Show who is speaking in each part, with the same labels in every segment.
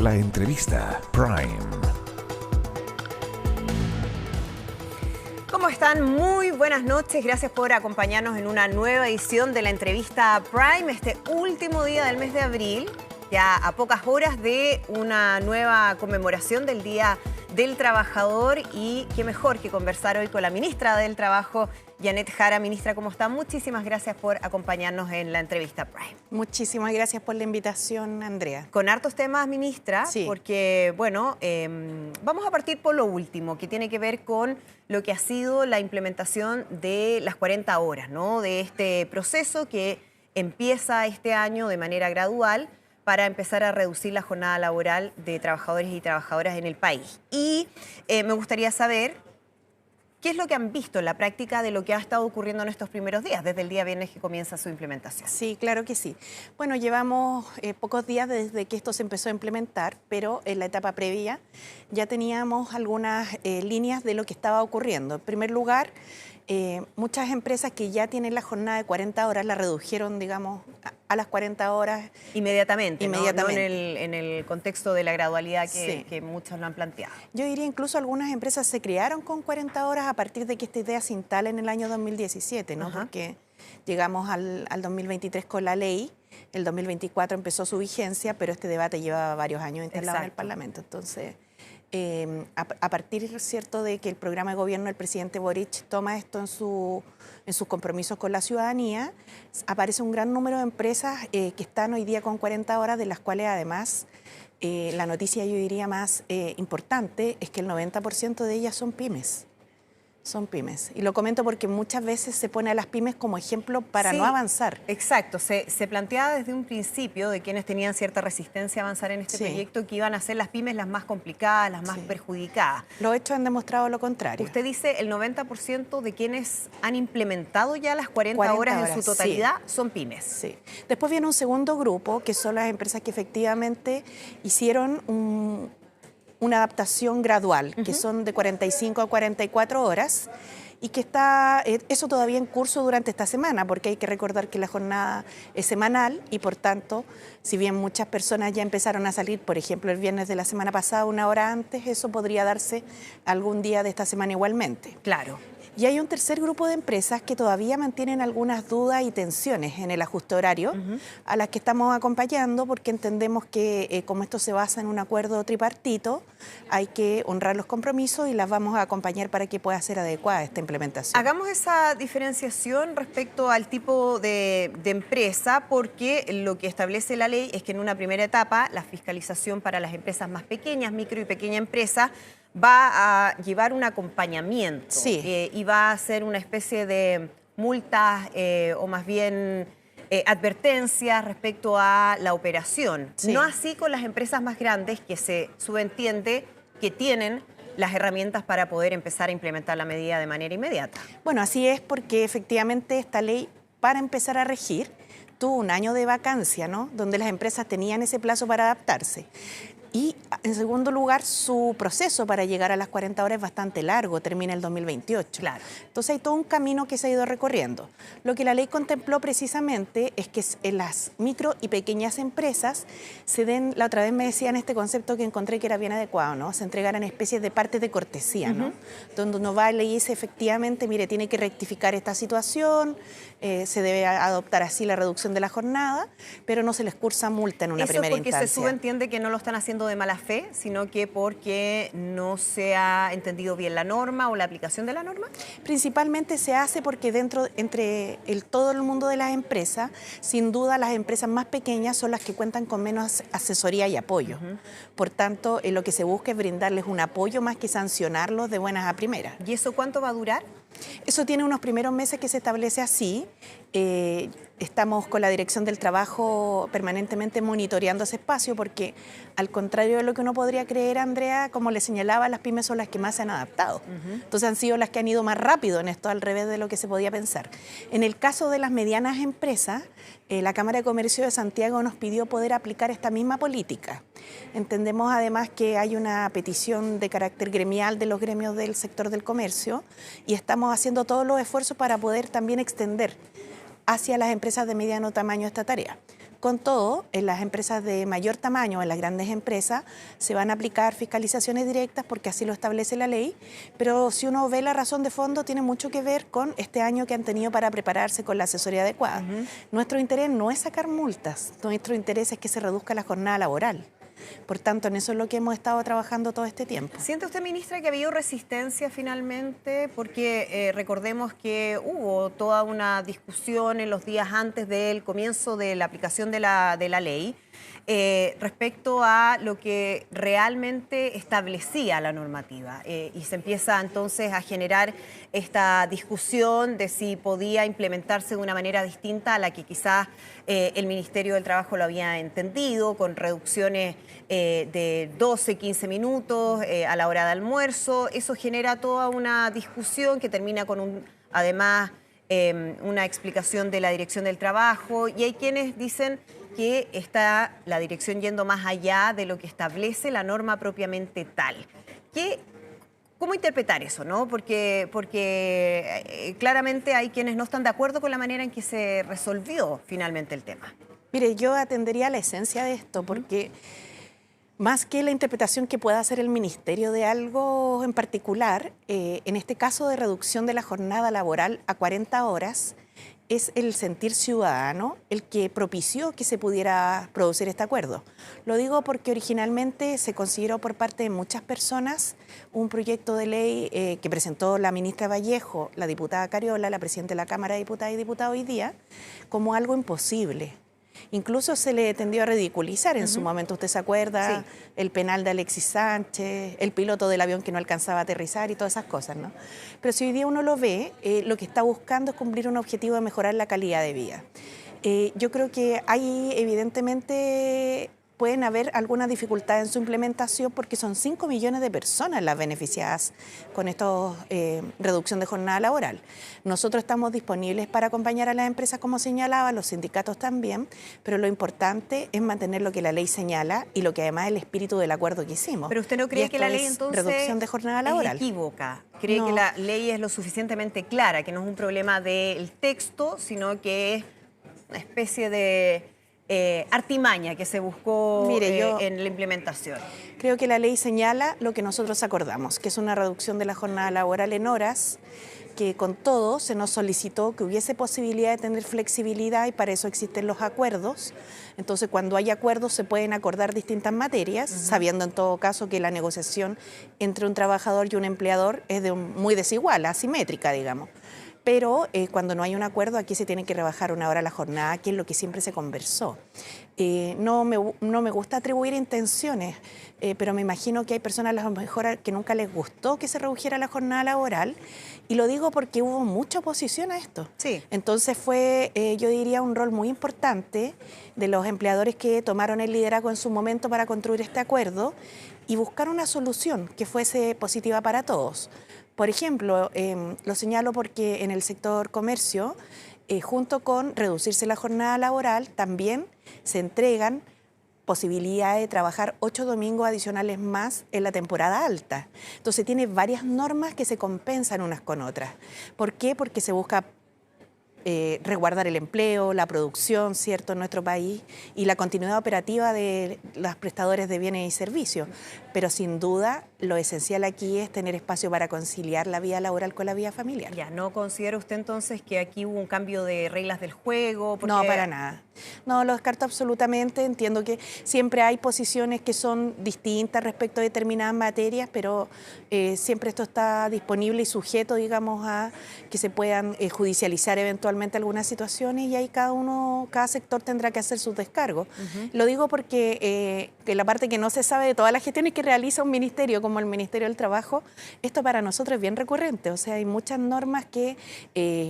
Speaker 1: La entrevista Prime.
Speaker 2: ¿Cómo están? Muy buenas noches. Gracias por acompañarnos en una nueva edición de la entrevista Prime. Este último día del mes de abril, ya a pocas horas de una nueva conmemoración del Día del Trabajador. Y qué mejor que conversar hoy con la ministra del Trabajo, Janet Jara. Ministra, ¿cómo está? Muchísimas gracias por acompañarnos en la entrevista Prime.
Speaker 3: Muchísimas gracias por la invitación, Andrea.
Speaker 2: Con hartos temas, ministra,
Speaker 3: Sí.
Speaker 2: Porque, bueno, vamos a partir por lo último, que tiene que ver con lo que ha sido la implementación de las 40 horas, ¿no? De este proceso que empieza este año de manera gradual para empezar a reducir la jornada laboral de trabajadores y trabajadoras en el país. Y me gustaría saber qué es lo que han visto en la práctica de lo que ha estado ocurriendo en estos primeros días, desde el día viernes que comienza su implementación.
Speaker 3: Sí, claro que sí. Bueno, llevamos pocos días desde que esto se empezó a implementar, pero en la etapa previa ya teníamos algunas líneas de lo que estaba ocurriendo. En primer lugar, muchas empresas que ya tienen la jornada de 40 horas la redujeron, digamos, a las 40 horas.
Speaker 2: Inmediatamente, ¿no?
Speaker 3: Inmediatamente.
Speaker 2: No en el contexto de la gradualidad
Speaker 3: Sí.
Speaker 2: que muchos lo han planteado.
Speaker 3: Yo diría incluso algunas empresas se crearon con 40 horas a partir de que esta idea se instala en el año 2017, ¿no?
Speaker 2: Ajá.
Speaker 3: Porque llegamos al 2023 con la ley, el 2024 empezó su vigencia, pero este debate lleva varios años instalado en el
Speaker 2: Exacto.
Speaker 3: Parlamento. Entonces, a partir, ¿cierto?, de que el programa de gobierno del presidente Boric toma esto en sus compromisos con la ciudadanía, aparece un gran número de empresas que están hoy día con 40 horas, de las cuales además la noticia, yo diría, más importante es que el 90% de ellas son pymes. Son pymes. Y lo comento porque muchas veces se pone a las pymes como ejemplo para
Speaker 2: Sí,
Speaker 3: no avanzar.
Speaker 2: Exacto, se planteaba desde un principio de quienes tenían cierta resistencia a avanzar en este
Speaker 3: Sí.
Speaker 2: proyecto que iban a ser las pymes las más complicadas, las más
Speaker 3: Sí.
Speaker 2: perjudicadas.
Speaker 3: Los hechos han demostrado lo contrario.
Speaker 2: Usted dice el 90% de quienes han implementado ya las 40
Speaker 3: 40
Speaker 2: horas en
Speaker 3: horas,
Speaker 2: su totalidad son pymes.
Speaker 3: Sí. Después viene un segundo grupo, que son las empresas que efectivamente hicieron una adaptación gradual, que son de 45 a 44 horas, y que está eso todavía en curso durante esta semana, porque hay que recordar que la jornada es semanal y, por tanto, si bien muchas personas ya empezaron a salir, por ejemplo, el viernes de la semana pasada, una hora antes, eso podría darse algún día de esta semana igualmente.
Speaker 2: Claro.
Speaker 3: Y hay un tercer grupo de empresas que todavía mantienen algunas dudas y tensiones en el ajuste horario, a las que estamos acompañando porque entendemos que como esto se basa en un acuerdo tripartito, hay que honrar los compromisos y las vamos a acompañar para que pueda ser adecuada esta implementación.
Speaker 2: Hagamos esa diferenciación respecto al tipo de empresa, porque lo que establece la ley es que en una primera etapa la fiscalización para las empresas más pequeñas, micro y pequeña empresa, va a llevar un acompañamiento.
Speaker 3: Sí.
Speaker 2: Y va a ser una especie de multas o más bien advertencias respecto a la operación.
Speaker 3: Sí.
Speaker 2: No así con las empresas más grandes, que se subentiende que tienen las herramientas para poder empezar a implementar la medida de manera inmediata.
Speaker 3: Bueno, así es, porque efectivamente esta ley, para empezar a regir, tuvo un año de vacancia, ¿no?, donde las empresas tenían ese plazo para adaptarse. Y, en segundo lugar, su proceso para llegar a las 40 horas es bastante largo, termina el 2028.
Speaker 2: Claro.
Speaker 3: Entonces hay todo un camino que se ha ido recorriendo. Lo que la ley contempló precisamente es que en las micro y pequeñas empresas se den, la otra vez me decían este concepto que encontré que era bien adecuado, ¿no?, se entregaran especies de partes de cortesía, ¿no?, donde uno va y le dice efectivamente, mire, tiene que rectificar esta situación, se debe adoptar así la reducción de la jornada, pero no se les cursa multa en una primera instancia.
Speaker 2: Eso porque se subentiende que no lo están haciendo de mala fe, sino que porque no se ha entendido bien la norma o la aplicación de la norma.
Speaker 3: Principalmente se hace porque entre todo el mundo de las empresas, sin duda las empresas más pequeñas son las que cuentan con menos asesoría y apoyo. Por tanto, lo que se busca es brindarles un apoyo más que sancionarlos de buenas a primeras.
Speaker 2: ¿Y eso cuánto va a durar?
Speaker 3: Eso tiene unos primeros meses que se establece así. Estamos con la Dirección del Trabajo permanentemente monitoreando ese espacio porque, al contrario de lo que uno podría creer, Andrea, como le señalaba, las pymes son las que más se han adaptado. Entonces han sido las que han ido más rápido en esto, al revés de lo que se podía pensar. En el caso de las medianas empresas, la Cámara de Comercio de Santiago nos pidió poder aplicar esta misma política. Entendemos además que hay una petición de carácter gremial de los gremios del sector del comercio y estamos haciendo todos los esfuerzos para poder también extender hacia las empresas de mediano tamaño esta tarea. Con todo, en las empresas de mayor tamaño, en las grandes empresas, se van a aplicar fiscalizaciones directas porque así lo establece la ley, pero si uno ve la razón de fondo, tiene mucho que ver con este año que han tenido para prepararse con la asesoría adecuada. Nuestro interés no es sacar multas, nuestro interés es que se reduzca la jornada laboral. Por tanto, en eso es lo que hemos estado trabajando todo este tiempo.
Speaker 2: ¿Siente usted, ministra, que ha habido resistencia finalmente? Porque recordemos que hubo toda una discusión en los días antes del comienzo de la aplicación de la ley respecto a lo que realmente establecía la normativa. Y se empieza entonces a generar esta discusión de si podía implementarse de una manera distinta a la que quizás el Ministerio del Trabajo lo había entendido, con reducciones de 12, 15 minutos a la hora de almuerzo. Eso genera toda una discusión que termina con además una explicación de la Dirección del Trabajo, y hay quienes dicen que está la dirección yendo más allá de lo que establece la norma propiamente tal. ¿Cómo interpretar eso, no? Porque claramente hay quienes no están de acuerdo con la manera en que se resolvió finalmente el tema.
Speaker 3: Mire, yo atendería a la esencia de esto, porque más que la interpretación que pueda hacer el ministerio de algo en particular, en este caso de reducción de la jornada laboral a 40 horas, es el sentir ciudadano el que propició que se pudiera producir este acuerdo. Lo digo porque originalmente se consideró por parte de muchas personas un proyecto de ley que presentó la ministra Vallejo, la diputada Cariola, la presidenta de la Cámara de Diputadas y Diputados hoy día, como algo imposible. Incluso se le tendió a ridiculizar en su momento, ¿usted se acuerda? Sí. El penal de Alexis Sánchez, el piloto del avión que no alcanzaba a aterrizar y todas esas cosas, ¿no? Pero si hoy día uno lo ve, lo que está buscando es cumplir un objetivo de mejorar la calidad de vida. Yo creo que hay evidentemente pueden haber alguna dificultad en su implementación porque son 5 millones de personas las beneficiadas con esta reducción de jornada laboral. Nosotros estamos disponibles para acompañar a las empresas, como señalaba, los sindicatos también, pero lo importante es mantener lo que la ley señala y lo que además es el espíritu del acuerdo que hicimos.
Speaker 2: ¿Pero usted no cree que la ley entonces
Speaker 3: reducción de jornada laboral
Speaker 2: es equívoca? ¿Cree que la ley es lo suficientemente clara, que no es un problema del texto, sino que es una especie de artimaña que se buscó en la implementación?
Speaker 3: Creo que la ley señala lo que nosotros acordamos, que es una reducción de la jornada laboral en horas, que con todo se nos solicitó que hubiese posibilidad de tener flexibilidad y para eso existen los acuerdos. Entonces, cuando hay acuerdos se pueden acordar distintas materias, sabiendo en todo caso que la negociación entre un trabajador y un empleador es muy desigual, asimétrica, digamos. Pero cuando no hay un acuerdo, aquí se tiene que rebajar 1 hora la jornada, que es lo que siempre se conversó. No me gusta atribuir intenciones, pero me imagino que hay personas a lo mejor que nunca les gustó que se redujera la jornada laboral, y lo digo porque hubo mucha oposición a esto.
Speaker 2: Sí.
Speaker 3: Entonces fue, yo diría, un rol muy importante de los empleadores que tomaron el liderazgo en su momento para construir este acuerdo y buscar una solución que fuese positiva para todos. Por ejemplo, lo señalo porque en el sector comercio, junto con reducirse la jornada laboral, también se entregan posibilidades de trabajar 8 domingos adicionales más en la temporada alta. Entonces tiene varias normas que se compensan unas con otras. ¿Por qué? Porque se busca resguardar el empleo, la producción, ¿cierto?, en nuestro país y la continuidad operativa de los prestadores de bienes y servicios. Pero sin duda lo esencial aquí es tener espacio para conciliar la vida laboral con la vida familiar.
Speaker 2: Ya, ¿no considera usted entonces que aquí hubo un cambio de reglas del juego?
Speaker 3: Porque... No, para nada. No, lo descarto absolutamente. Entiendo que siempre hay posiciones que son distintas respecto a determinadas materias, pero siempre esto está disponible y sujeto, digamos, a que se puedan judicializar eventualmente algunas situaciones y ahí cada sector tendrá que hacer sus descargos. Lo digo porque que la parte que no se sabe de todas las gestiones que realiza un ministerio como el Ministerio del Trabajo, esto para nosotros es bien recurrente. O sea, hay muchas normas que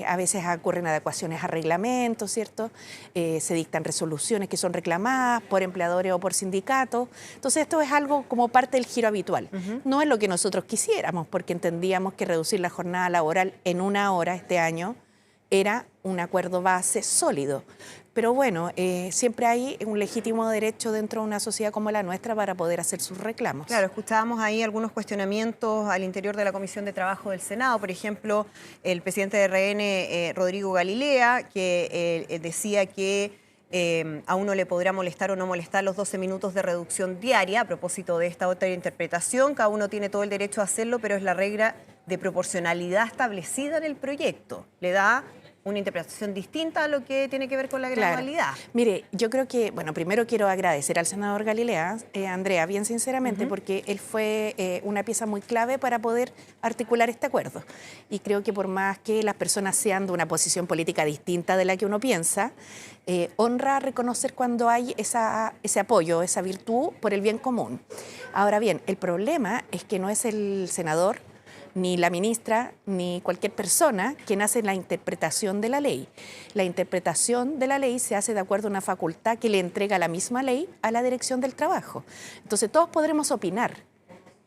Speaker 3: a veces ocurren adecuaciones a reglamentos, ¿cierto? Se dictan resoluciones que son reclamadas por empleadores o por sindicatos. Entonces esto es algo como parte del giro habitual. No es lo que nosotros quisiéramos, porque entendíamos que reducir la jornada laboral en 1 hora este año era un acuerdo base sólido. Pero bueno, siempre hay un legítimo derecho dentro de una sociedad como la nuestra para poder hacer sus reclamos.
Speaker 2: Claro, escuchábamos ahí algunos cuestionamientos al interior de la Comisión de Trabajo del Senado. Por ejemplo, el presidente de RN, Rodrigo Galilea, que decía que A uno le podrá molestar o no molestar los 12 minutos de reducción diaria. A propósito de esta otra interpretación, cada uno tiene todo el derecho a hacerlo, pero es la regla de proporcionalidad establecida en el proyecto. Le da una interpretación distinta a lo que tiene que ver con la gradualidad.
Speaker 3: Claro. Mire, yo creo que, bueno, primero quiero agradecer al senador Galilea, Andrea, bien sinceramente, porque él fue una pieza muy clave para poder articular este acuerdo. Y creo que por más que las personas sean de una posición política distinta de la que uno piensa, honra reconocer cuando hay ese apoyo, esa virtud por el bien común. Ahora bien, el problema es que no es el senador, ni la ministra, ni cualquier persona quien hace la interpretación de la ley. La interpretación de la ley se hace de acuerdo a una facultad que le entrega la misma ley a la Dirección del Trabajo. Entonces todos podremos opinar,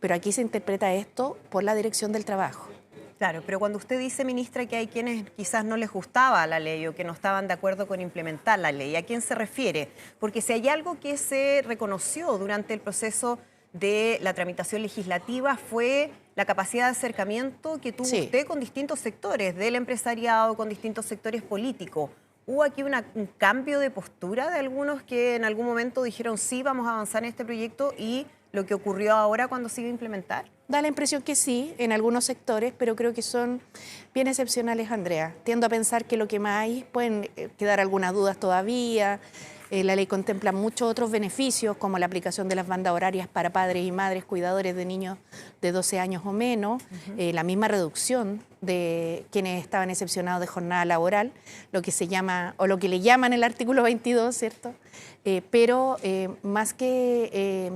Speaker 3: pero aquí se interpreta esto por la Dirección del Trabajo.
Speaker 2: Claro, pero cuando usted dice, ministra, que hay quienes quizás no les gustaba la ley o que no estaban de acuerdo con implementar la ley, ¿a quién se refiere? Porque si hay algo que se reconoció durante el proceso de la tramitación legislativa fue la capacidad de acercamiento que tuvo usted con distintos sectores del empresariado, con distintos sectores políticos. ¿Hubo aquí un cambio de postura de algunos que en algún momento dijeron sí, vamos a avanzar en este proyecto y lo que ocurrió ahora cuando se iba a implementar?
Speaker 3: Da la impresión que sí, en algunos sectores, pero creo que son bien excepcionales, Andrea. Tiendo a pensar que lo que más hay, pueden quedar algunas dudas todavía. La ley contempla muchos otros beneficios, como la aplicación de las bandas horarias para padres y madres cuidadores de niños de 12 años o menos, la misma reducción de quienes estaban excepcionados de jornada laboral, lo que se llama, o lo que le llaman el artículo 22, ¿cierto? Pero más que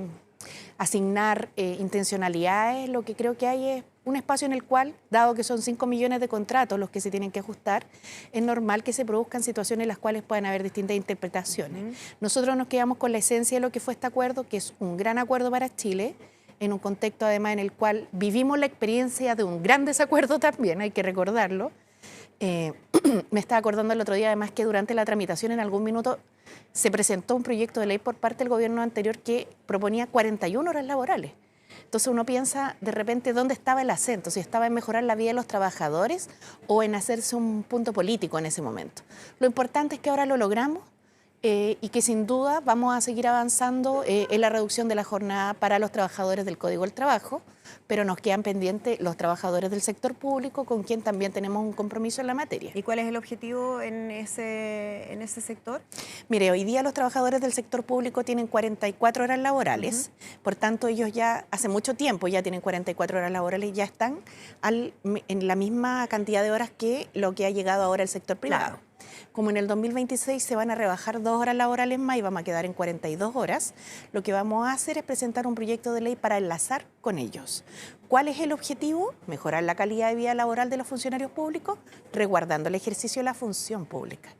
Speaker 3: asignar intencionalidades, lo que creo que hay es un espacio en el cual, dado que son 5 millones de contratos los que se tienen que ajustar, es normal que se produzcan situaciones en las cuales puedan haber distintas interpretaciones. Nosotros nos quedamos con la esencia de lo que fue este acuerdo, que es un gran acuerdo para Chile, en un contexto además en el cual vivimos la experiencia de un gran desacuerdo también, hay que recordarlo. Me estaba acordando el otro día además que durante la tramitación en algún minuto se presentó un proyecto de ley por parte del gobierno anterior que proponía 41 horas laborales. Entonces uno piensa de repente dónde estaba el acento, si estaba en mejorar la vida de los trabajadores o en hacerse un punto político en ese momento. Lo importante es que ahora lo logramos y que sin duda vamos a seguir avanzando en la reducción de la jornada para los trabajadores del Código del Trabajo, pero nos quedan pendientes los trabajadores del sector público con quien también tenemos un compromiso en la materia.
Speaker 2: ¿Y cuál es el objetivo en ese sector?
Speaker 3: Mire, hoy día los trabajadores del sector público tienen 44 horas laborales, por tanto ellos ya hace mucho tiempo ya tienen 44 horas laborales y ya están en la misma cantidad de horas que lo que ha llegado ahora el sector privado.
Speaker 2: Claro.
Speaker 3: Como en el 2026 se van a rebajar 2 horas laborales más y vamos a quedar en 42 horas, lo que vamos a hacer es presentar un proyecto de ley para enlazar con ellos. ¿Cuál es el objetivo? Mejorar la calidad de vida laboral de los funcionarios públicos, resguardando el ejercicio de la función pública.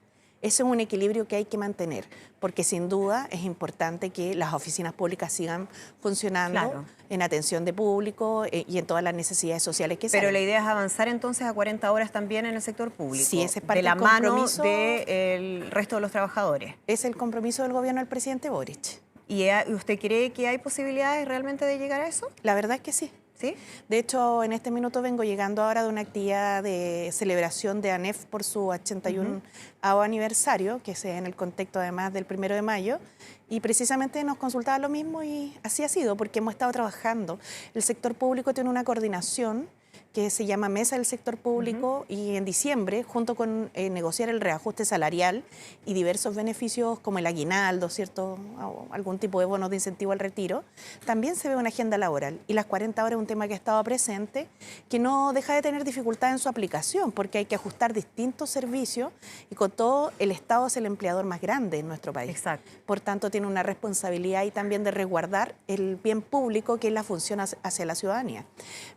Speaker 3: Ese es un equilibrio que hay que mantener, porque sin duda es importante que las oficinas públicas sigan funcionando en atención de público y en todas las necesidades sociales que
Speaker 2: Pero la idea es avanzar entonces a 40 horas también en el sector público.
Speaker 3: Sí, ese es parte
Speaker 2: de la
Speaker 3: del
Speaker 2: mano
Speaker 3: compromiso
Speaker 2: del resto de los trabajadores.
Speaker 3: Es el compromiso del gobierno del presidente Boric.
Speaker 2: ¿Y usted cree que hay posibilidades realmente de llegar a eso?
Speaker 3: La verdad es que sí.
Speaker 2: ¿Sí?
Speaker 3: De hecho, en este minuto vengo llegando ahora de una actividad de celebración de ANEF por su 81º aniversario, que es en el contexto además del 1 de mayo, y precisamente nos consultaba lo mismo y así ha sido, porque hemos estado trabajando. El sector público tiene una coordinación que se llama Mesa del Sector Público y en diciembre, junto con negociar el reajuste salarial y diversos beneficios como el aguinaldo, ¿cierto? O algún tipo de bonos de incentivo al retiro, también se ve una agenda laboral. Y las 40 horas es un tema que ha estado presente, que no deja de tener dificultad en su aplicación, porque hay que ajustar distintos servicios y con todo el Estado es el empleador más grande en nuestro país.
Speaker 2: Exacto.
Speaker 3: Por tanto, tiene una responsabilidad y también de resguardar el bien público, que es la función hacia la ciudadanía.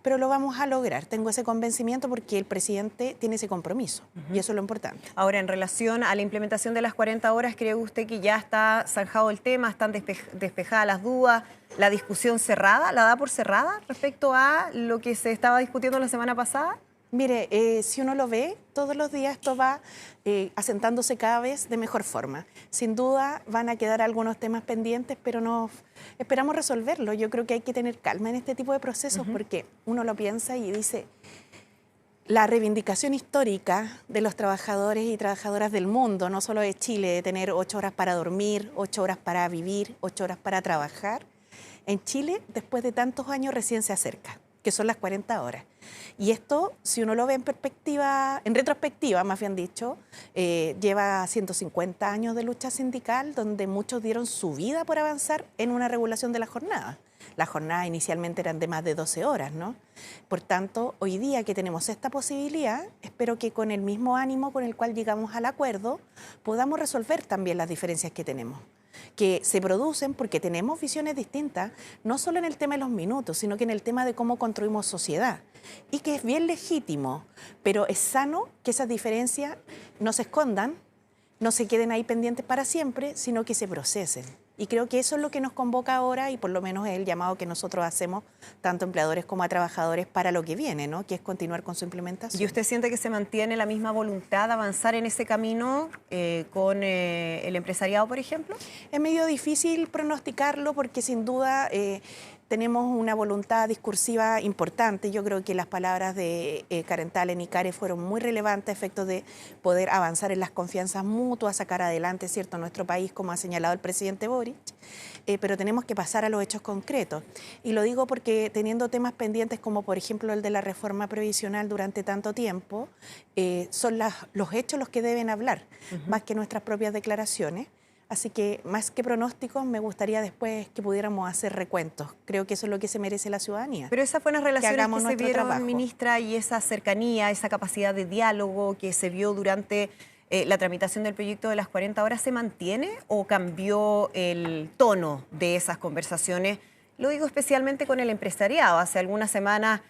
Speaker 3: Pero lo vamos a lograr. Tengo ese convencimiento porque el presidente tiene ese compromiso y eso es lo importante.
Speaker 2: Ahora, en relación a la implementación de las 40 horas, ¿cree usted que ya está zanjado el tema, están despejadas las dudas, la discusión cerrada, la da por cerrada respecto a lo que se estaba discutiendo la semana pasada?
Speaker 3: Mire, si uno lo ve, todos los días esto va asentándose cada vez de mejor forma. Sin duda van a quedar algunos temas pendientes, pero esperamos resolverlo. Yo creo que hay que tener calma en este tipo de procesos porque uno lo piensa y dice, La reivindicación histórica de los trabajadores y trabajadoras del mundo, no solo de Chile, de tener 8 horas para dormir, 8 horas para vivir, 8 horas para trabajar, en Chile, después de tantos años, recién se acerca, que son las 40 horas. Y esto, si uno lo ve en perspectiva, en retrospectiva, más bien dicho, lleva 150 años de lucha sindical, donde muchos dieron su vida por avanzar en una regulación de la jornada. Las jornadas inicialmente eran de más de 12 horas, ¿no? Por tanto, hoy día que tenemos esta posibilidad, espero que con el mismo ánimo con el cual llegamos al acuerdo, podamos resolver también las diferencias que tenemos, que se producen porque tenemos visiones distintas, no solo en el tema de los minutos, sino que en el tema de cómo construimos sociedad. Y que es bien legítimo, pero es sano que esas diferencias no se escondan, no se queden ahí pendientes para siempre, sino que se procesen. Y creo que eso es lo que nos convoca ahora y por lo menos es el llamado que nosotros hacemos, tanto a empleadores como a trabajadores, para lo que viene, ¿no? Que es continuar con su implementación.
Speaker 2: ¿Y usted siente que se mantiene la misma voluntad de avanzar en ese camino con el empresariado, por ejemplo?
Speaker 3: Es medio difícil pronosticarlo porque sin duda tenemos una voluntad discursiva importante. Yo creo que las palabras de Karen Talen y Care fueron muy relevantes a efectos de poder avanzar en las confianzas mutuas, sacar adelante, ¿cierto?, nuestro país, como ha señalado el presidente Boric, pero tenemos que pasar a los hechos concretos. Y lo digo porque teniendo temas pendientes como por ejemplo el de la reforma previsional durante tanto tiempo, son los hechos los que deben hablar, más que nuestras propias declaraciones. Así que, más que pronósticos, me gustaría después que pudiéramos hacer recuentos. Creo que eso es lo que se merece la ciudadanía.
Speaker 2: Pero esas buenas relaciones que se vieron,
Speaker 3: trabajo,
Speaker 2: ministra, y esa cercanía, esa capacidad de diálogo que se vio durante la tramitación del proyecto de las 40 horas, ¿se mantiene o cambió el tono de esas conversaciones? Lo digo especialmente con el empresariado. Hace algunas semanas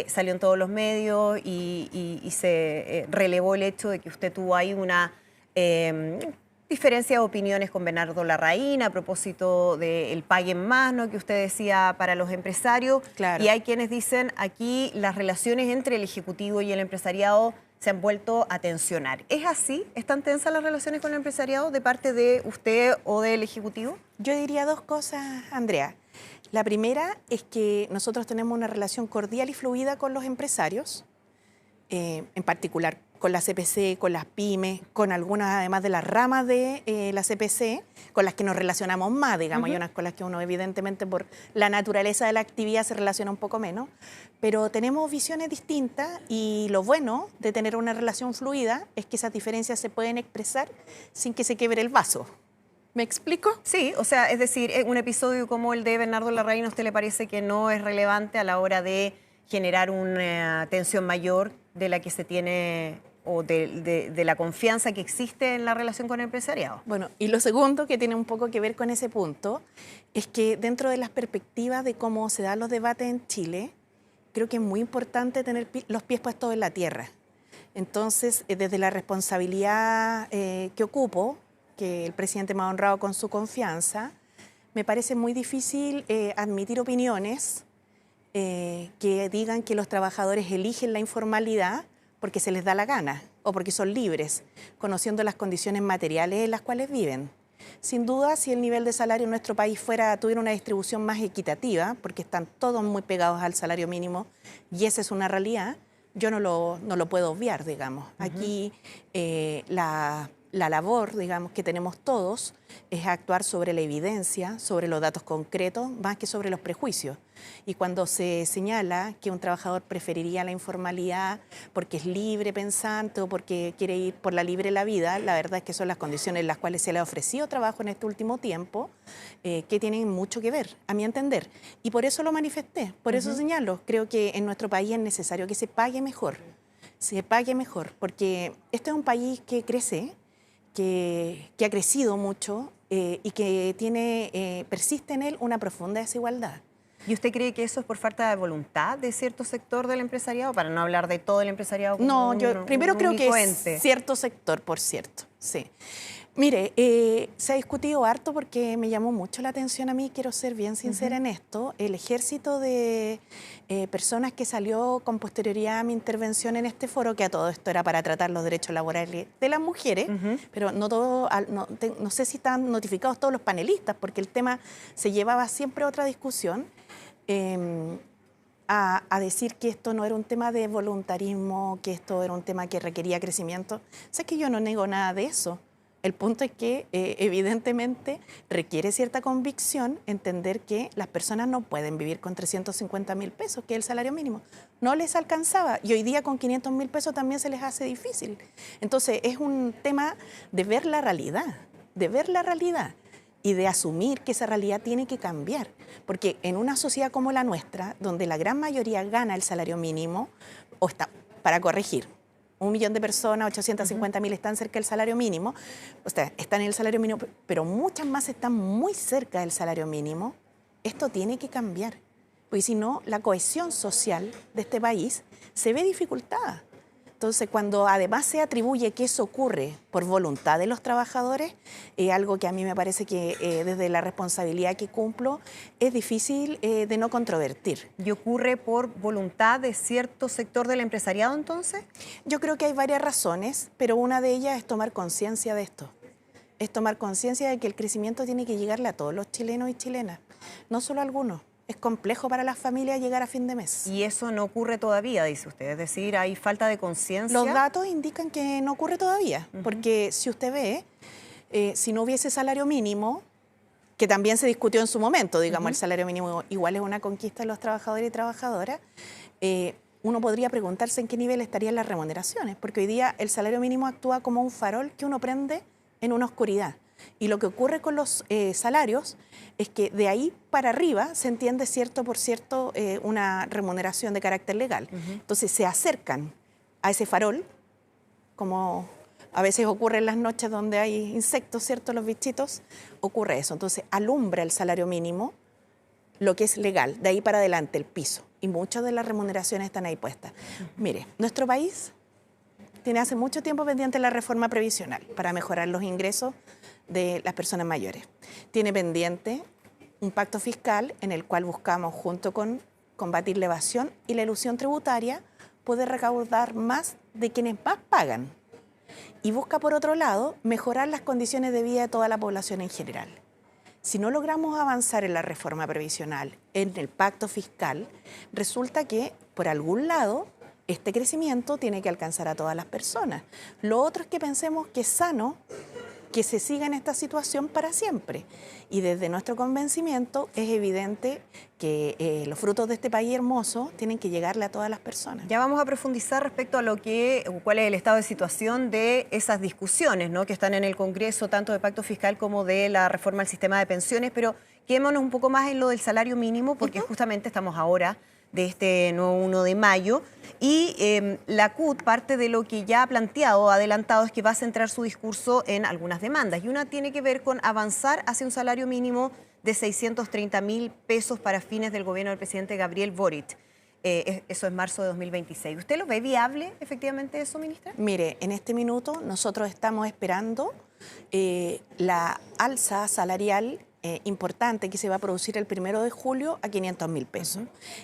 Speaker 2: salió en todos los medios y se relevó el hecho de que usted tuvo ahí una diferencia de opiniones con Bernardo Larraín a propósito del paguen más, ¿no?, que usted decía para los empresarios.
Speaker 3: Claro.
Speaker 2: Y hay quienes dicen aquí las relaciones entre el Ejecutivo y el empresariado se han vuelto a tensionar. ¿Es así? ¿Están tensas las relaciones con el empresariado de parte de usted o del Ejecutivo?
Speaker 3: Yo diría dos cosas, Andrea. La primera es que nosotros tenemos una relación cordial y fluida con los empresarios, en particular con la CPC, con las pymes, con algunas además de las ramas de la CPC, con las que nos relacionamos más, digamos. Hay unas con las que uno evidentemente por la naturaleza de la actividad se relaciona un poco menos, pero tenemos visiones distintas y lo bueno de tener una relación fluida es que esas diferencias se pueden expresar sin que se quiebre el vaso. ¿Me explico?
Speaker 2: Sí, o sea, es decir, un episodio como el de Bernardo Larraín, ¿a usted le parece que no es relevante a la hora de generar una tensión mayor de la que se tiene o de la confianza que existe en la relación con el empresariado?
Speaker 3: Bueno, y lo segundo, que tiene un poco que ver con ese punto, es que dentro de las perspectivas de cómo se dan los debates en Chile, creo que es muy importante tener los pies puestos en la tierra. Entonces, desde la responsabilidad que ocupo, que el presidente me ha honrado con su confianza, me parece muy difícil admitir opiniones que digan que los trabajadores eligen la informalidad porque se les da la gana o porque son libres, conociendo las condiciones materiales en las cuales viven. Sin duda, si el nivel de salario en nuestro país tuviera una distribución más equitativa, porque están todos muy pegados al salario mínimo, y esa es una realidad, yo no lo puedo obviar, digamos. Aquí la labor, digamos, que tenemos todos es actuar sobre la evidencia, sobre los datos concretos, más que sobre los prejuicios. Y cuando se señala que un trabajador preferiría la informalidad porque es libre pensante o porque quiere ir por la libre la vida, la verdad es que son las condiciones en las cuales se le ha ofrecido trabajo en este último tiempo, que tienen mucho que ver, a mi entender. Y por eso lo manifesté, por eso señalo, creo que en nuestro país es necesario que se pague mejor, porque este es un país que crece, que ha crecido mucho y que persiste en él una profunda desigualdad.
Speaker 2: ¿Y usted cree que eso es por falta de voluntad de cierto sector del empresariado? Para no hablar de todo el empresariado como
Speaker 3: No, yo primero creo que
Speaker 2: ente.
Speaker 3: es cierto sector, por cierto, sí. Mire, se ha discutido harto porque me llamó mucho la atención a mí, quiero ser bien sincera en esto, el ejército de personas que salió con posterioridad a mi intervención en este foro, que a todo esto era para tratar los derechos laborales de las mujeres, pero no sé si están notificados todos los panelistas, porque el tema se llevaba siempre a otra discusión. a decir que esto no era un tema de voluntarismo, que esto era un tema que requería crecimiento. O sea, que yo no nego nada de eso. El punto es que evidentemente requiere cierta convicción entender que las personas no pueden vivir con 350.000 pesos, que es el salario mínimo. No les alcanzaba y hoy día con 500.000 pesos también se les hace difícil. Entonces es un tema de ver la realidad, y de asumir que esa realidad tiene que cambiar. Porque en una sociedad como la nuestra, donde la gran mayoría gana el salario mínimo, o está, para corregir, 1 millón de personas, 850.000 están cerca del salario mínimo, o sea, están en el salario mínimo, pero muchas más están muy cerca del salario mínimo. Esto tiene que cambiar, porque si no, la cohesión social de este país se ve dificultada. Entonces, cuando además se atribuye que eso ocurre por voluntad de los trabajadores, algo que a mí me parece que desde la responsabilidad que cumplo es difícil de no controvertir.
Speaker 2: ¿Y ocurre por voluntad de cierto sector del empresariado entonces?
Speaker 3: Yo creo que hay varias razones, pero una de ellas es tomar conciencia de esto. Es tomar conciencia de que el crecimiento tiene que llegarle a todos los chilenos y chilenas, no solo a algunos. Es complejo para las familias llegar a fin de mes.
Speaker 2: Y eso no ocurre todavía, dice usted, es decir, hay falta de conciencia.
Speaker 3: Los datos indican que no ocurre todavía, porque si usted ve, si no hubiese salario mínimo, que también se discutió en su momento, digamos, el salario mínimo igual es una conquista de los trabajadores y trabajadoras, uno podría preguntarse en qué nivel estarían las remuneraciones, porque hoy día el salario mínimo actúa como un farol que uno prende en una oscuridad. Y lo que ocurre con los salarios es que de ahí para arriba se entiende cierto por cierto una remuneración de carácter legal. Entonces se acercan a ese farol, como a veces ocurre en las noches donde hay insectos, ¿cierto? Los bichitos, ocurre eso. Entonces alumbra el salario mínimo, lo que es legal, de ahí para adelante el piso. Y muchas de las remuneraciones están ahí puestas. Mire, nuestro país tiene hace mucho tiempo pendiente la reforma previsional para mejorar los ingresos de las personas mayores. Tiene pendiente un pacto fiscal en el cual buscamos, junto con combatir la evasión y la elusión tributaria, poder recaudar más de quienes más pagan. Y busca, por otro lado, mejorar las condiciones de vida de toda la población en general. Si no logramos avanzar en la reforma previsional, en el pacto fiscal, resulta que, por algún lado, este crecimiento tiene que alcanzar a todas las personas. Lo otro es que pensemos que es sano que se siga en esta situación para siempre. Y desde nuestro convencimiento es evidente que los frutos de este país hermoso tienen que llegarle a todas las personas.
Speaker 2: Ya vamos a profundizar respecto a cuál es el estado de situación de esas discusiones, ¿no?, que están en el Congreso, tanto de pacto fiscal como de la reforma al sistema de pensiones, pero quedémonos un poco más en lo del salario mínimo, porque justamente estamos ahora de este nuevo 1 de mayo. Y la CUT, parte de lo que ya ha planteado, adelantado, es que va a centrar su discurso en algunas demandas. Y una tiene que ver con avanzar hacia un salario mínimo de 630.000 pesos para fines del gobierno del presidente Gabriel Boric. Eso es marzo de 2026. ¿Usted lo ve viable, efectivamente, eso, ministra?
Speaker 3: Mire, en este minuto nosotros estamos esperando la alza salarial importante que se va a producir el 1 de julio a 500.000 pesos.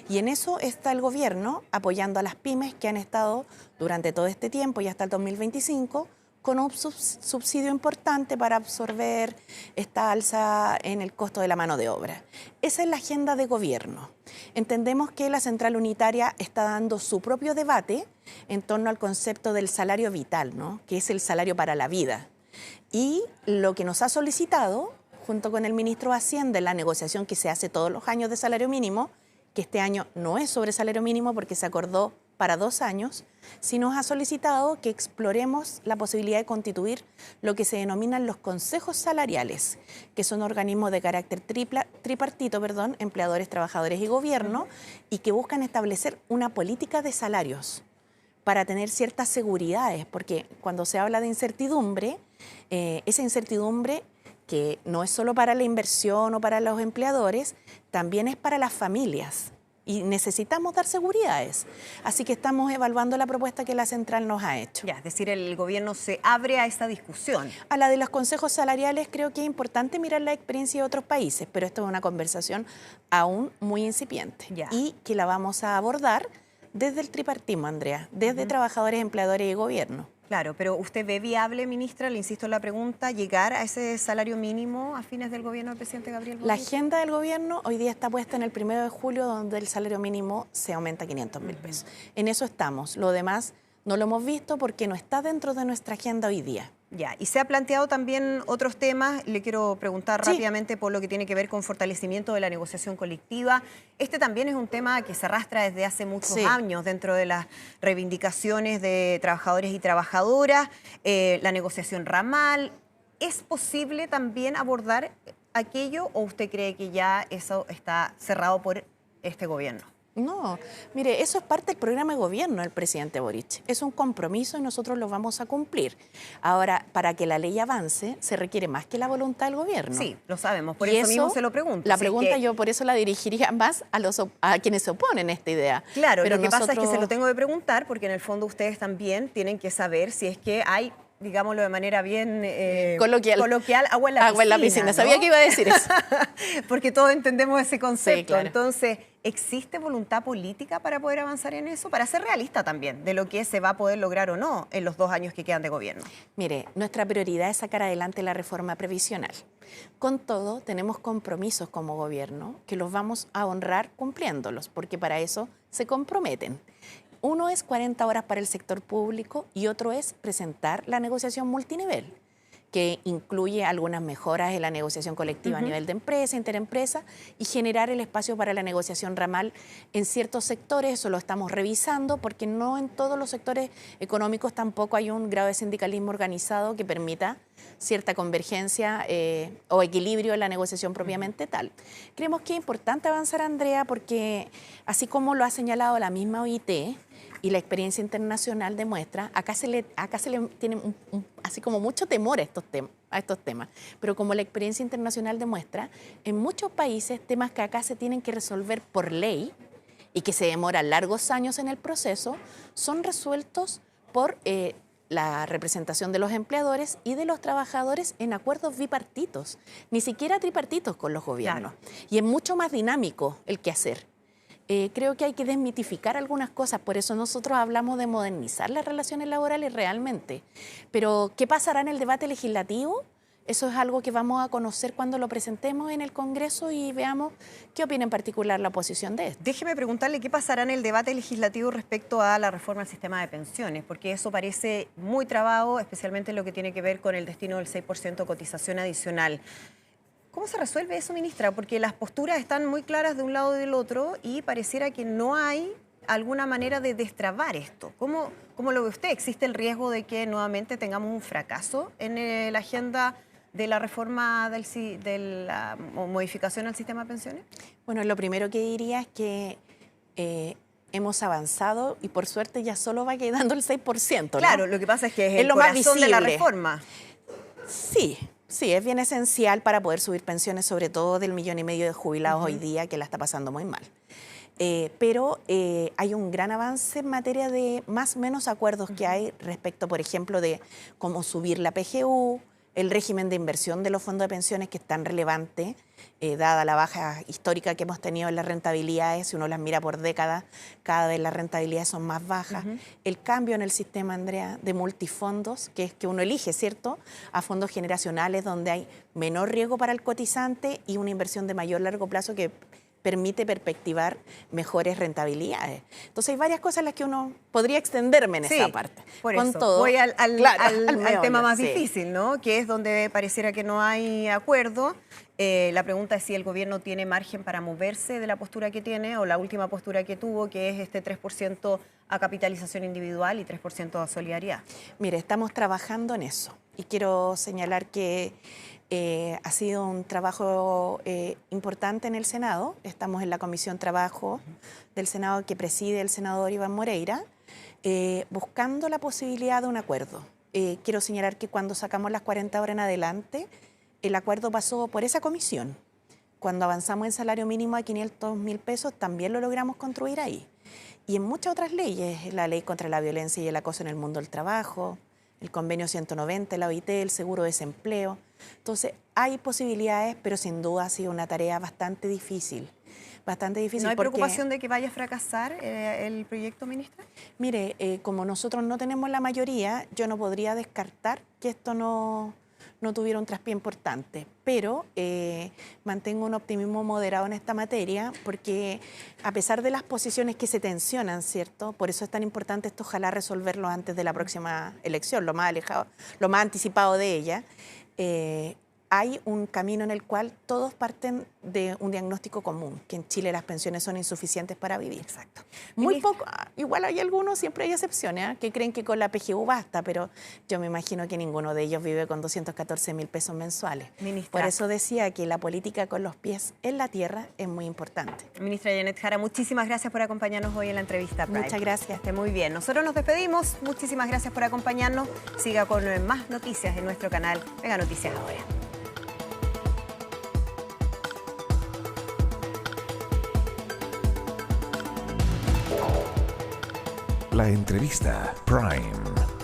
Speaker 3: Y en eso está el gobierno apoyando a las pymes que han estado durante todo este tiempo y hasta el 2025 con un subsidio importante para absorber esta alza en el costo de la mano de obra. Esa es la agenda de gobierno. Entendemos que la Central Unitaria está dando su propio debate en torno al concepto del salario vital, ¿no?, que es el salario para la vida. Y lo que nos ha solicitado, junto con el ministro de Hacienda, en la negociación que se hace todos los años de salario mínimo, que este año no es sobre salario mínimo porque se acordó para 2 años, sí nos ha solicitado que exploremos la posibilidad de constituir lo que se denominan los consejos salariales, que son organismos de carácter tripartito, empleadores, trabajadores y gobierno, y que buscan establecer una política de salarios para tener ciertas seguridades, porque cuando se habla de incertidumbre, esa incertidumbre que no es solo para la inversión o para los empleadores, también es para las familias. Y necesitamos dar seguridades. Así que estamos evaluando la propuesta que la Central nos ha hecho.
Speaker 2: Ya, es decir, el gobierno se abre a esta discusión.
Speaker 3: A la de los consejos salariales creo que es importante mirar la experiencia de otros países, pero esto es una conversación aún muy incipiente.
Speaker 2: Ya.
Speaker 3: Y que la vamos a abordar desde el tripartismo, Andrea, desde trabajadores, empleadores y gobierno.
Speaker 2: Claro, pero ¿usted ve viable, ministra, le insisto en la pregunta, llegar a ese salario mínimo a fines del gobierno del presidente Gabriel Boric?
Speaker 3: La agenda del gobierno hoy día está puesta en el 1 de julio, donde el salario mínimo se aumenta a 500.000 pesos. En eso estamos. Lo demás no lo hemos visto porque no está dentro de nuestra agenda hoy día.
Speaker 2: Ya, y se ha planteado también otros temas. Le quiero preguntar rápidamente por lo que tiene que ver con fortalecimiento de la negociación colectiva. Este también es un tema que se arrastra desde hace muchos años dentro de las reivindicaciones de trabajadores y trabajadoras, la negociación ramal. ¿Es posible también abordar aquello o usted cree que ya eso está cerrado por este gobierno?
Speaker 3: No, mire, eso es parte del programa de gobierno del presidente Boric. Es un compromiso y nosotros lo vamos a cumplir. Ahora, para que la ley avance, se requiere más que la voluntad del gobierno.
Speaker 2: Sí, lo sabemos, por eso mismo se lo pregunto.
Speaker 3: La pregunta yo por eso la dirigiría más a quienes se oponen a esta idea.
Speaker 2: Claro, pero lo que pasa es que se lo tengo que preguntar porque en el fondo ustedes también tienen que saber si es que hay, digámoslo de manera bien coloquial, agua en la piscina.
Speaker 3: ¿No? Sabía que iba a decir eso.
Speaker 2: Porque todos entendemos ese concepto.
Speaker 3: Sí, claro.
Speaker 2: Entonces, ¿existe voluntad política para poder avanzar en eso? Para ser realista también, de lo que se va a poder lograr o no en los 2 años que quedan de gobierno.
Speaker 3: Mire, nuestra prioridad es sacar adelante la reforma previsional. Con todo, tenemos compromisos como gobierno que los vamos a honrar cumpliéndolos, porque para eso se comprometen. Uno es 40 horas para el sector público y otro es presentar la negociación multinivel, que incluye algunas mejoras en la negociación colectiva a nivel de empresa, interempresa, y generar el espacio para la negociación ramal en ciertos sectores. Eso lo estamos revisando porque no en todos los sectores económicos tampoco hay un grado de sindicalismo organizado que permita cierta convergencia o equilibrio en la negociación propiamente tal. Creemos que es importante avanzar, Andrea, porque así como lo ha señalado la misma OIT, y la experiencia internacional demuestra, acá se le tiene así como mucho temor a estos temas, pero como la experiencia internacional demuestra, en muchos países temas que acá se tienen que resolver por ley y que se demoran largos años en el proceso, son resueltos por la representación de los empleadores y de los trabajadores en acuerdos bipartitos, ni siquiera tripartitos con los gobiernos. Claro. Y es mucho más dinámico el quehacer. Creo que hay que desmitificar algunas cosas, por eso nosotros hablamos de modernizar las relaciones laborales realmente. Pero, ¿qué pasará en el debate legislativo? Eso es algo que vamos a conocer cuando lo presentemos en el Congreso y veamos qué opina en particular la oposición de esto.
Speaker 2: Déjeme preguntarle qué pasará en el debate legislativo respecto a la reforma al sistema de pensiones, porque eso parece muy trabado, especialmente en lo que tiene que ver con el destino del 6% cotización adicional. ¿Cómo se resuelve eso, ministra? Porque las posturas están muy claras de un lado y del otro y pareciera que no hay alguna manera de destrabar esto. ¿Cómo lo ve usted? ¿Existe el riesgo de que nuevamente tengamos un fracaso en la agenda de la reforma de la modificación al sistema de pensiones?
Speaker 3: Bueno, lo primero que diría es que hemos avanzado y por suerte ya solo va quedando el 6%, ¿no?
Speaker 2: Claro, lo que pasa es que es el
Speaker 3: lo más
Speaker 2: corazón
Speaker 3: visible
Speaker 2: de la reforma.
Speaker 3: Sí, es bien esencial para poder subir pensiones, sobre todo del 1,5 millones de jubilados hoy día, que la está pasando muy mal. Pero hay un gran avance en materia de más o menos acuerdos que hay respecto, por ejemplo, de cómo subir la PGU, el régimen de inversión de los fondos de pensiones, que es tan relevante, dada la baja histórica que hemos tenido en las rentabilidades. Si uno las mira por décadas, cada vez las rentabilidades son más bajas. El cambio en el sistema, Andrea, de multifondos, que es que uno elige, ¿cierto?, a fondos generacionales donde hay menor riesgo para el cotizante y una inversión de mayor largo plazo que permite perspectivar mejores rentabilidades. Entonces hay varias cosas en las que uno podría extenderme en esa parte.
Speaker 2: Por
Speaker 3: Con
Speaker 2: eso,
Speaker 3: todo,
Speaker 2: voy al tema más
Speaker 3: sí.
Speaker 2: difícil, ¿no? Que es donde pareciera que no hay acuerdo. La pregunta es si el gobierno tiene margen para moverse de la postura que tiene o la última postura que tuvo, que es este 3% a capitalización individual y 3% a solidaridad.
Speaker 3: Mire, estamos trabajando en eso y quiero señalar que ha sido un trabajo importante en el Senado. Estamos en la Comisión Trabajo del Senado que preside el senador Iván Moreira, buscando la posibilidad de un acuerdo. Quiero señalar que cuando sacamos las 40 horas en adelante, el acuerdo pasó por esa comisión. Cuando avanzamos en salario mínimo a 500.000 pesos, también lo logramos construir ahí. Y en muchas otras leyes, la ley contra la violencia y el acoso en el mundo del trabajo, el convenio 190, la OIT, el seguro de desempleo. Entonces, hay posibilidades, pero sin duda ha sido una tarea bastante difícil. Bastante difícil.
Speaker 2: ¿No hay
Speaker 3: porque,
Speaker 2: preocupación de que vaya a fracasar el proyecto, ministra?
Speaker 3: Mire, como nosotros no tenemos la mayoría, yo no podría descartar que esto no tuviera un traspié importante, pero mantengo un optimismo moderado en esta materia porque a pesar de las posiciones que se tensionan, ¿cierto? Por eso es tan importante esto, ojalá resolverlo antes de la próxima elección, lo más alejado, lo más anticipado de ella. Hay un camino en el cual todos parten de un diagnóstico común, que en Chile las pensiones son insuficientes para vivir.
Speaker 2: Exacto.
Speaker 3: Muy
Speaker 2: Ministra,
Speaker 3: poco, igual hay algunos, siempre hay excepciones, que creen que con la PGU basta, pero yo me imagino que ninguno de ellos vive con 214.000 pesos mensuales.
Speaker 2: Ministra.
Speaker 3: Por eso decía que la política con los pies en la tierra es muy importante.
Speaker 2: Ministra Janet Jara, muchísimas gracias por acompañarnos hoy en la entrevista Prime.
Speaker 3: Muchas gracias.
Speaker 2: Que esté muy bien. Nosotros nos despedimos. Muchísimas gracias por acompañarnos. Siga con más noticias en nuestro canal Mega Noticias Ahora.
Speaker 1: La entrevista Prime.